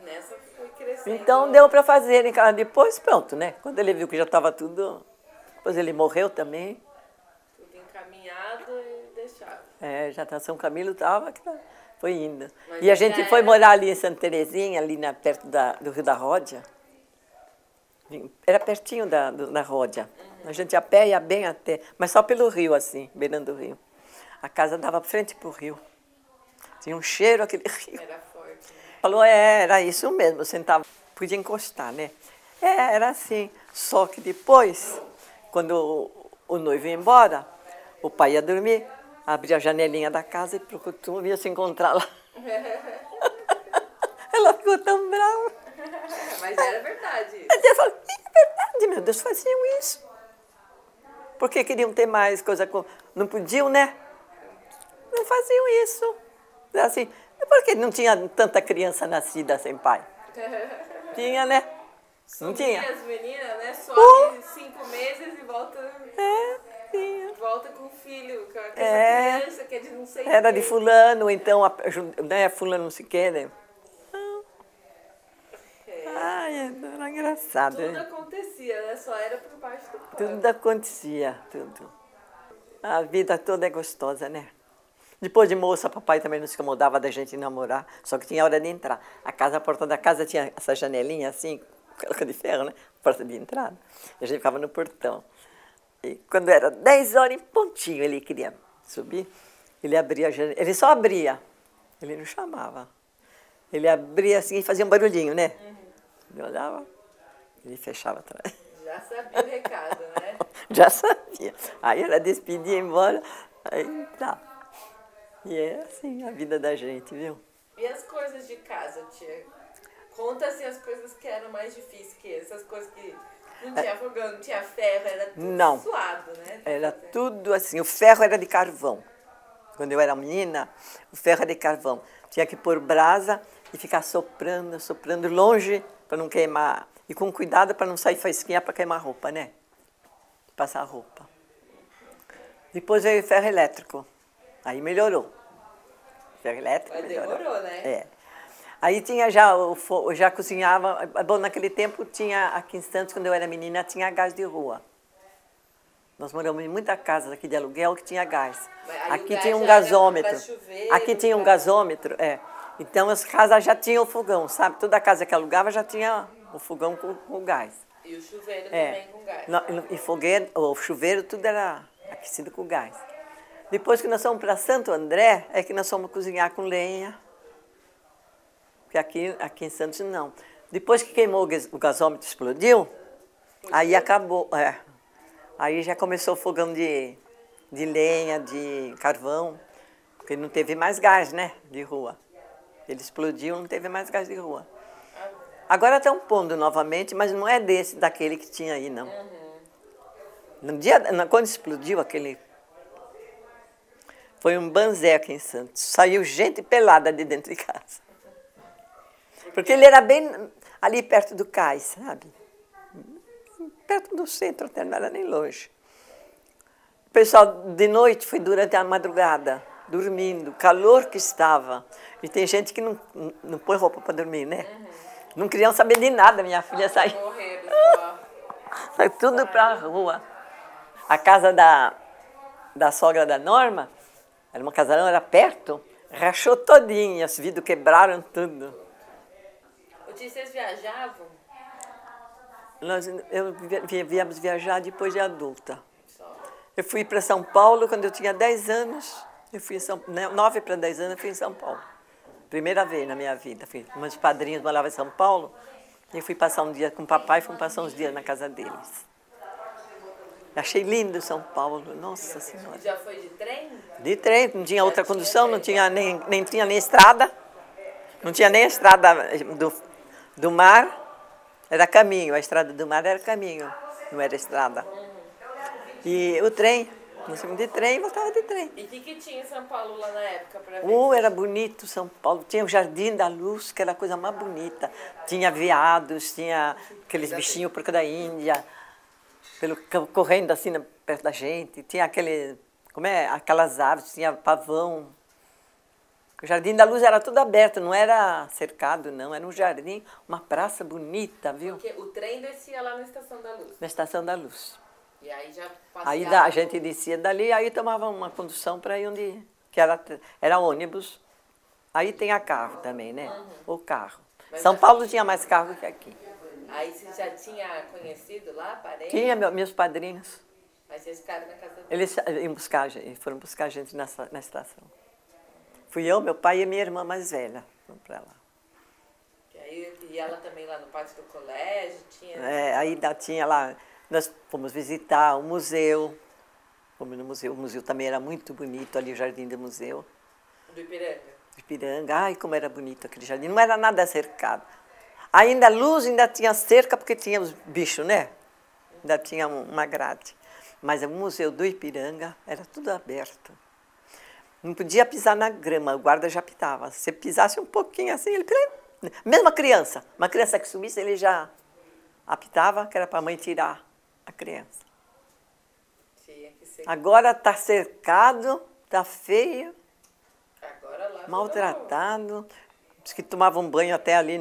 Nessa foi crescendo. Então deu para fazer. Depois, pronto, né? Quando ele viu que já estava tudo. Depois ele morreu também. Tudo encaminhado e deixado. É, já tá, São Camilo estava, foi indo. Mas e a gente foi morar ali em Santa Terezinha, ali perto do Rio da Ródia. Era pertinho da Ródia. A gente ia a pé, ia bem até, mas só pelo rio, assim, beirando o rio. A casa dava frente para o rio. Tinha um cheiro aquele rio. Era forte, né? Falou, era isso mesmo, sentava, podia encostar, né? Era assim. Só que depois, quando o noivo ia embora, o pai ia dormir, abria a janelinha da casa e procurou, ia se encontrar lá. Ela ficou tão brava. Mas era verdade. Ela falou, é verdade, meu Deus, faziam isso. Porque queriam ter mais coisa, não podiam, né? Não faziam isso. Assim, porque não tinha tanta criança nascida sem pai. Tinha, né? Não tinha. As meninas, né? Some 5 meses e volta. Tinha. Volta com o filho, com essa criança que é de não sei Era quem. de fulano, então, né, fulano não se quer, né? Ai, era engraçado. Tudo acontecia, né? Só era por parte do pai. Tudo acontecia, tudo. A vida toda é gostosa, né? Depois de moça, papai também não se incomodava da gente namorar, só que tinha hora de entrar. A porta da casa tinha essa janelinha assim, coloca de ferro, né? Porta de entrada. E a gente ficava no portão. E quando era 10 horas em pontinho, ele queria subir, ele abria a janela. Ele só abria, ele não chamava. Ele abria assim e fazia um barulhinho, né? Ele olhava, ele fechava atrás. Já sabia o recado, né? Já sabia. Aí ela despedia, ia embora, aí tá. E é assim a vida da gente, viu? E as coisas de casa, tia? Conta assim as coisas que eram mais difíceis que essas coisas que não tinha fogão, não tinha ferro, era tudo suado, né? Era tudo assim, o ferro era de carvão. Quando eu era menina, o ferro era de carvão. Tinha que pôr brasa e ficar soprando, soprando longe para não queimar. E com cuidado para não sair faísquinha para queimar a roupa, né? Passar a roupa. Depois veio o ferro elétrico. Aí melhorou. Ferro elétrico melhorou. Demorou, né? É. Aí tinha já cozinhava. Bom, naquele tempo tinha, aqui em Santos, quando eu era menina, tinha gás de rua. Nós moramos em muita casa aqui de aluguel que tinha gás. Aqui tinha um gasômetro. Aqui tinha um gasômetro, Então as casas já tinham fogão, sabe? Toda casa que alugava já tinha o fogão com gás. E o chuveiro também com gás. E fogueiro, o chuveiro, tudo era aquecido com gás. Depois que nós fomos para Santo André, é que nós fomos cozinhar com lenha. Porque aqui em Santos não. Depois que queimou o gasômetro, explodiu, aí acabou. Aí já começou o fogão de lenha, de carvão, porque não teve mais gás, né, de rua. Ele explodiu, não teve mais gás de rua. Agora estão pondo novamente, mas não é daquele que tinha aí, não. No dia, quando explodiu aquele... Foi um banzé aqui em Santos. Saiu gente pelada de dentro de casa. Porque ele era bem ali perto do cais, sabe? Perto do centro, até não era nem longe. O pessoal de noite foi durante a madrugada, dormindo, calor que estava. E tem gente que não põe roupa para dormir, né? Não queriam saber de nada, minha filha saiu. Saiu tudo para a rua. A casa da sogra da Norma, era uma casarão, era perto, rachou todinho, os vidros quebraram tudo. Vocês viajavam? Viemos viajar depois de adulta. Eu fui para São Paulo quando eu tinha 10 anos. Eu fui 9 para 10 anos, eu fui em São Paulo. Primeira vez na minha vida. Meus padrinhos moravam em São Paulo. E fui passar um dia com o papai, fui passar uns dias na casa deles. Achei lindo São Paulo, nossa Senhora. Já foi de trem? De trem, não tinha outra condução, não tinha nem tinha nem estrada. Não tinha nem a estrada do mar. Era caminho, a estrada do mar era caminho, não era estrada. E o trem, nós fomos de trem e voltava de trem. E o que tinha em São Paulo lá na época para ver? Era bonito São Paulo, tinha o Jardim da Luz, que era a coisa mais bonita. Tinha veados, tinha aqueles bichinhos porco da Índia, correndo assim perto da gente. Tinha aquelas árvores, tinha pavão. O Jardim da Luz era tudo aberto, não era cercado, não. Era um jardim, uma praça bonita, viu? Porque o trem descia lá na Estação da Luz. Na Estação da Luz. E aí já passeava. Aí a gente descia dali, aí tomava uma condução para ir onde... Que era ônibus. Aí tem a carro também, né? O carro. Mas São Paulo tinha mais carro que aqui. Aí você já tinha conhecido lá, parente? Tinha meus padrinhos. Mas vocês ficaram na casa deles? Eles foram buscar a gente na estação. Fui eu, meu pai e minha irmã mais velha. Fomos para lá. E ela também lá no pátio do colégio? Tinha... Aí tinha lá... Nós fomos visitar o museu. Fomos no museu. O museu também era muito bonito, ali o Jardim do Museu. Do Ipiranga? Do Ipiranga. Ai, como era bonito aquele jardim. Não era nada cercado. Ainda a luz, ainda tinha cerca, porque tinha os bichos, né? Ainda tinha uma grade. Mas o museu do Ipiranga era tudo aberto. Não podia pisar na grama, o guarda já pitava. Se pisasse um pouquinho assim, ele... Mesmo uma criança que subisse, ele já apitava, que era para a mãe tirar a criança. Agora está cercado, está feio, agora lá maltratado. Diz que tomavam banho até ali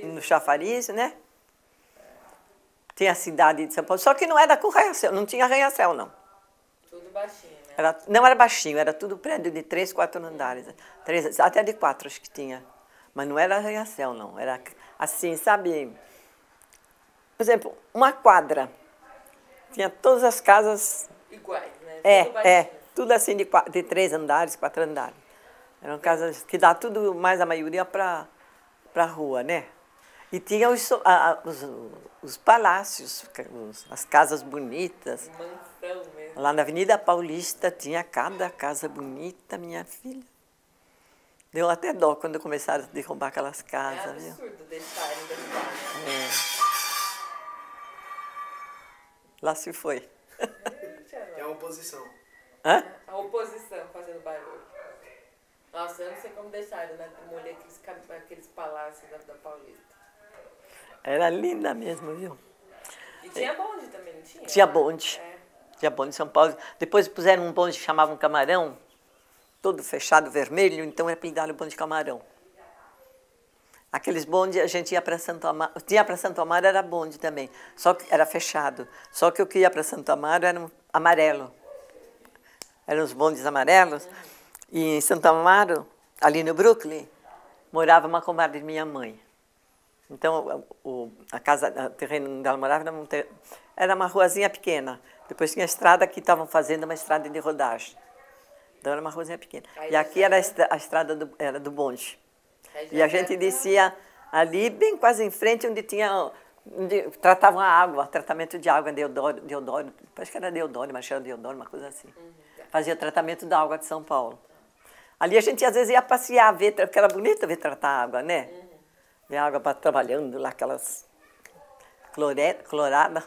no chafariz, né? Tinha a cidade de São Paulo, só que não era com arranha-céu, não tinha arranha-céu, não. Tudo baixinho, né? Não era baixinho, era tudo prédio de 3, 4 andares. Até de 4 acho que tinha. Mas não era arranha-céu, não. Era assim, sabe? Por exemplo, uma quadra. Tinha todas as casas... Iguais, né? Tudo assim de 3 andares, 4 andares. Eram casas que dá tudo, mais a maioria, para a rua, né? E tinha os palácios, as casas bonitas. Mansão mesmo. Lá na Avenida Paulista tinha cada casa bonita, minha filha. Deu até dó quando começaram a derrubar aquelas casas. É absurdo deixarem derrubar. Lá se foi. É a oposição. Hã? A oposição fazendo barulho. Nossa, eu não sei como deixaram, né? Demolir aqueles palácios da Paulista. Era linda mesmo, viu? E tinha bonde também, não tinha? Tinha bonde. Tinha bonde em São Paulo. Depois puseram um bonde que chamavam Camarão, todo fechado, vermelho, então apelidaram o bonde de Camarão. Aqueles bondes, a gente ia para Santo Amaro. Tinha para Santo Amaro, era bonde também, só que era fechado. Só que o que ia para Santo Amaro era um amarelo. Eram os bondes amarelos. E em Santo Amaro, ali no Brooklyn, morava uma comadre de minha mãe. Então, o terreno onde ela morava era uma ruazinha pequena. Depois tinha a estrada que estavam fazendo uma estrada de rodagem. Então, era uma ruazinha pequena. E aqui era a estrada era do bonde. E a gente descia ali, bem quase em frente, onde tinha Tratavam a água, tratamento de água, Deodoro, parece que era Deodoro, mas era Deodoro, uma coisa assim. Fazia tratamento da água de São Paulo. Ali a gente às vezes ia passear, ver, porque era bonito ver tratar a água, né? Ver a água trabalhando lá, aquelas cloradas.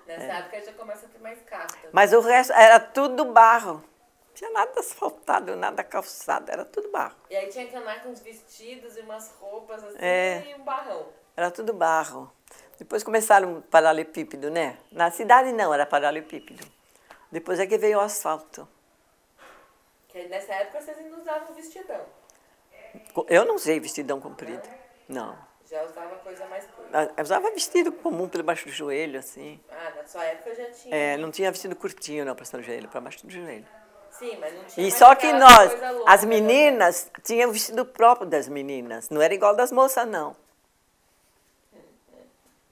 Nessa época já começa a ter mais carta. Mas o resto era tudo barro. Não tinha nada asfaltado, nada calçado, era tudo barro. E aí tinha que andar com uns vestidos e umas roupas assim e um barrão. Era tudo barro. Depois começaram o paralelepípedo, né? Na cidade não, era paralelepípedo. Depois é que veio o asfalto. Que nessa época vocês ainda usavam vestidão. Eu não usei vestidão comprido, não. Já usava coisa mais curta. Eu usava vestido comum por baixo do joelho, assim. Ah, na sua época já tinha. Não tinha vestido curtinho, não, para o joelho, para baixo do joelho. Sim, mas não tinha. E só que nós, as meninas, tinham o vestido próprio das meninas. Não era igual das moças, não.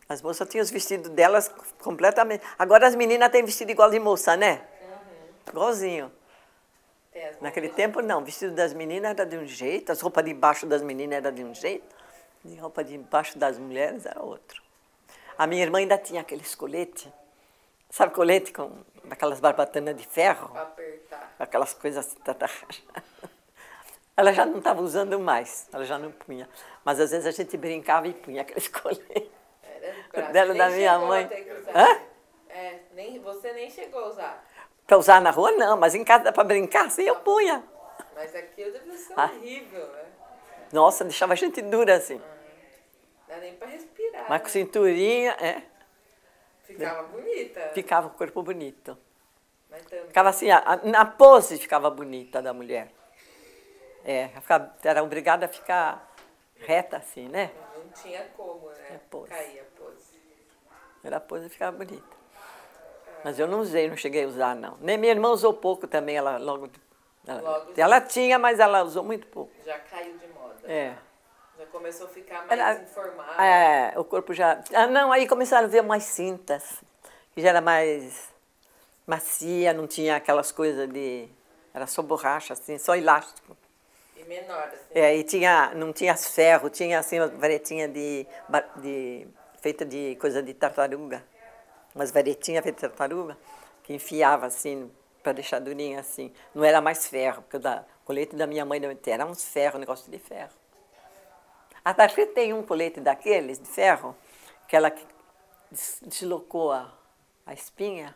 As moças tinham os vestidos delas completamente. Agora as meninas têm vestido igual de moça, né? Igualzinho. Naquele tempo, não. O vestido das meninas era de um jeito, as roupas de baixo das meninas eram de um jeito, e a roupa de baixo das mulheres era outro. A minha irmã ainda tinha aqueles coletes, sabe, colete com aquelas barbatanas de ferro? Para apertar. Aquelas coisas assim. Ela já não estava usando mais, ela já não punha. Mas às vezes a gente brincava e punha aqueles coletes. Dela da minha mãe. Hã? Você nem chegou a usar. Para usar na rua, não, mas em casa para brincar, sim, eu punha. Mas aquilo deve ser horrível, né? Nossa, deixava a gente dura assim. Não dá nem para respirar. Mas com cinturinha, Ficava bonita. Ficava o corpo bonito. Mas também... Ficava assim, na pose ficava bonita da mulher. Era obrigada a ficar reta assim, né? Não tinha como, né? Cair a pose. Era a pose e ficava bonita. Mas eu não usei, não cheguei a usar, não. Nem minha irmã usou pouco também, ela tinha, mas ela usou muito pouco. Já caiu de moda. Já começou a ficar mais informal. O corpo já... não, aí começaram a ver umas cintas, que já era mais macia, não tinha aquelas coisas de... Era só borracha, assim, só elástico. E menor, assim. E não tinha ferro, tinha assim uma varetinha feita de coisa de tartaruga. Umas varetinhas feitas de tartaruga, que enfiava assim, para deixar durinha assim. Não era mais ferro, porque o colete da minha mãe era uns ferros, um negócio de ferro. Até que tem um colete daqueles, de ferro, que ela deslocou a espinha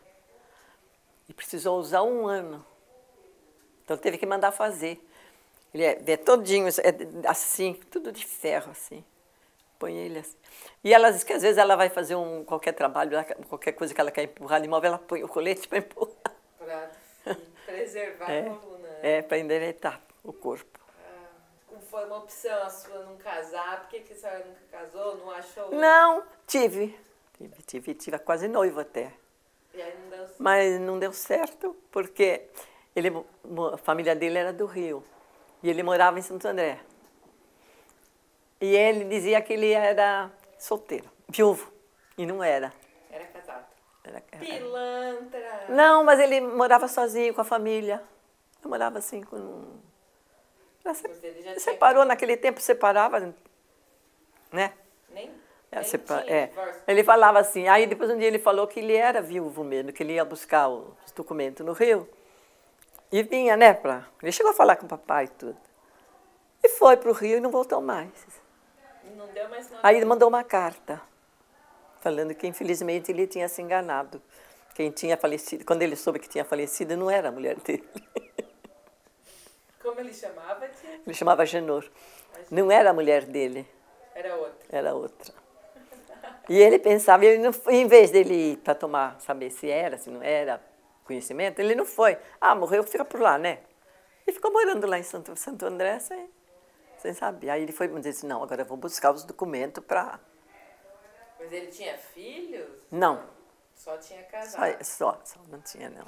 e precisou usar 1 ano. Então teve que mandar fazer. Ele é todinho, assim, tudo de ferro, assim. Põe ele assim. E ela diz que às vezes ela vai fazer qualquer trabalho, qualquer coisa que ela quer empurrar de imóvel, ela põe o colete para empurrar. Para preservar a coluna. Para endireitar o corpo. Foi uma opção a sua não casar? Por que a senhora nunca casou? Não achou? Não, tive quase noivo até. E aí não deu certo? Mas não deu certo, porque a família dele era do Rio. E ele morava em Santo André. E ele dizia que ele era solteiro, viúvo. E não era. Era casado. Era. Pilantra. Não, mas ele morava sozinho com a família. Eu morava assim com... Ele separou naquele tempo, separava, né? Nem Ele falava assim, aí depois um dia ele falou que ele era viúvo mesmo, que ele ia buscar os documentos no Rio. E vinha, né, ele chegou a falar com o papai e tudo. E foi para o Rio e não voltou mais. Não deu mais nada. Aí ele mandou uma carta, falando que infelizmente ele tinha se enganado. Quem tinha falecido, quando ele soube que tinha falecido, não era a mulher dele. Como ele chamava, tia? Ele chamava Genor. Não era a mulher dele. Era outra. Era outra. E ele pensava, em vez dele ir para saber se era, se não era conhecimento, ele não foi. Morreu, fica por lá, né? E ficou morando lá em Santo André sem saber. Aí ele foi e disse, não, agora eu vou buscar os documentos para... Mas ele tinha filhos? Não. Só tinha casado? Só, não tinha, não.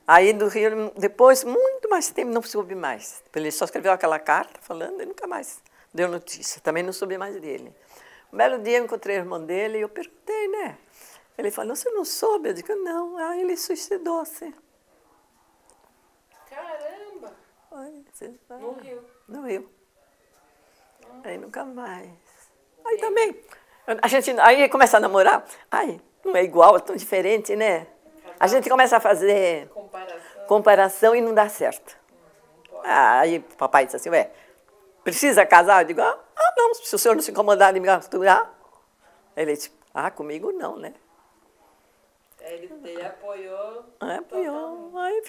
Aí do Rio, depois, muito mais tempo, não soube mais. Ele só escreveu aquela carta falando e nunca mais deu notícia. Também não soube mais dele. Um belo dia eu encontrei o irmão dele e eu perguntei, né? Ele falou, você não soube? Eu digo, não. Aí ele suicidou-se. Caramba! No Rio? No Rio. Aí nunca mais. Aí também, A gente, aí começa a namorar, ai, não é igual, é tão diferente, né? A gente começa a fazer comparação e não dá certo. Aí o papai disse assim, ué, precisa casar? Eu digo, não, se o senhor não se incomodar de me misturar. Ele disse, comigo não, né? Ele apoiou. Apoiou, aí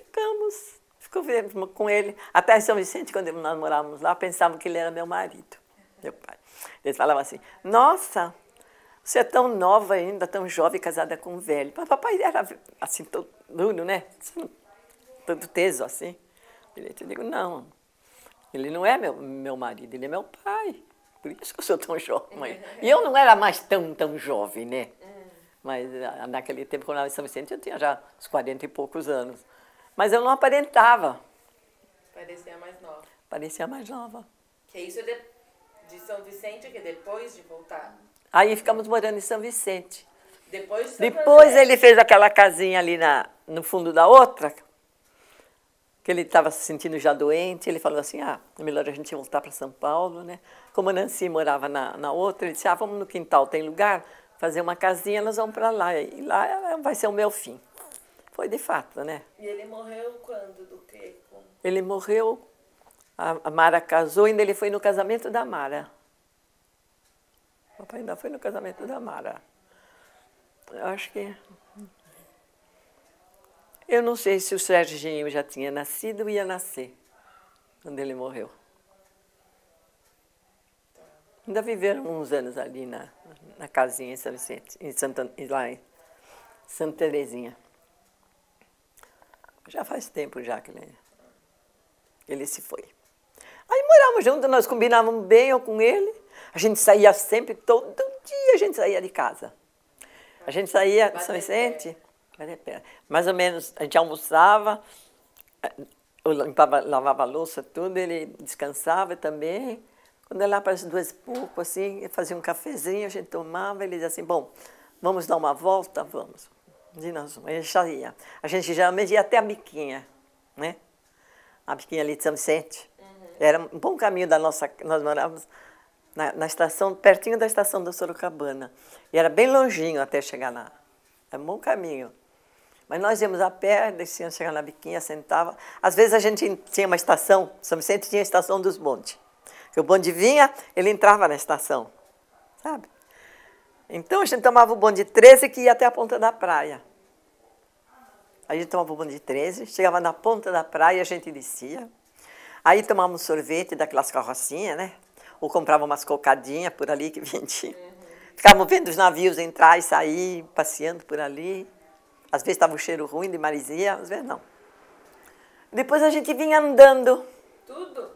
ficou com ele. Até em São Vicente, quando nós morávamos lá, pensávamos que ele era meu marido, meu pai. Eles falavam assim, nossa, você é tão nova ainda, tão jovem, casada com um velho. Mas papai era assim, todo duro, né? Todo teso assim. Eu digo, não, ele não é meu marido, ele é meu pai. Por isso que eu sou tão jovem. E eu não era mais tão jovem, né? Mas naquele tempo, quando eu era em São Vicente, eu tinha já uns 40 e poucos anos. Mas eu não aparentava. Parecia mais nova. Parecia mais nova. Que isso é de São Vicente, que depois de voltar? Aí ficamos morando em São Vicente. Depois ele fez aquela casinha ali no fundo da outra, que ele estava se sentindo já doente. Ele falou assim, é melhor a gente voltar para São Paulo, né? Como a Nancy morava na outra, ele disse, vamos no quintal, tem lugar? Fazer uma casinha, nós vamos para lá. E lá vai ser o meu fim. Foi de fato, né? E ele morreu quando? Do quê? Ele morreu, a Mara casou, ainda ele foi no casamento da Mara. O papai ainda foi no casamento da Mara. Eu acho que... Eu não sei se o Serginho já tinha nascido ou ia nascer quando ele morreu. Ainda viveram uns anos ali na casinha em São Vicente, lá em Santa Terezinha. Já faz tempo já que ele se foi. Aí morávamos juntos, nós combinávamos bem, eu com ele. A gente saía sempre, todo dia a gente saía de casa. A gente saía de São Vicente, mais ou menos, a gente almoçava, eu lavava a louça, tudo, ele descansava também. Quando era lá para as 2h pouco, assim, fazia um cafezinho, a gente tomava, ele dizia assim, bom, vamos dar uma volta? Vamos. E nós, a gente saía. A gente geralmente ia até a Biquinha, né? A Biquinha ali de São Vicente. Era um bom caminho da nossa... Nós morávamos na estação, pertinho da estação da Sorocabana. E era bem longinho até chegar lá. Era um bom caminho. Mas nós íamos a pé, descíamos, chegava na Biquinha, sentava. Às vezes a gente tinha uma estação, São Vicente tinha a estação dos bondes. Que o bonde vinha, ele entrava na estação, sabe? Então a gente tomava o bonde 13 que ia até a ponta da praia. Aí a gente tomava o bonde 13, chegava na ponta da praia, a gente descia. Aí tomávamos sorvete daquelas carrocinhas, né? Ou comprava umas cocadinhas por ali que vendiam. Ficávamos vendo os navios entrar e sair, passeando por ali. Às vezes estava um cheiro ruim de maresia, às vezes não. Depois a gente vinha andando. Tudo?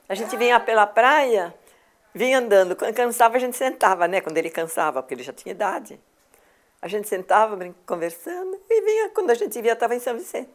A gente vinha pela praia, vinha andando. Quando cansava, a gente sentava, né? Quando ele cansava, porque ele já tinha idade. A gente sentava, conversando, e vinha, quando a gente via, estava em São Vicente.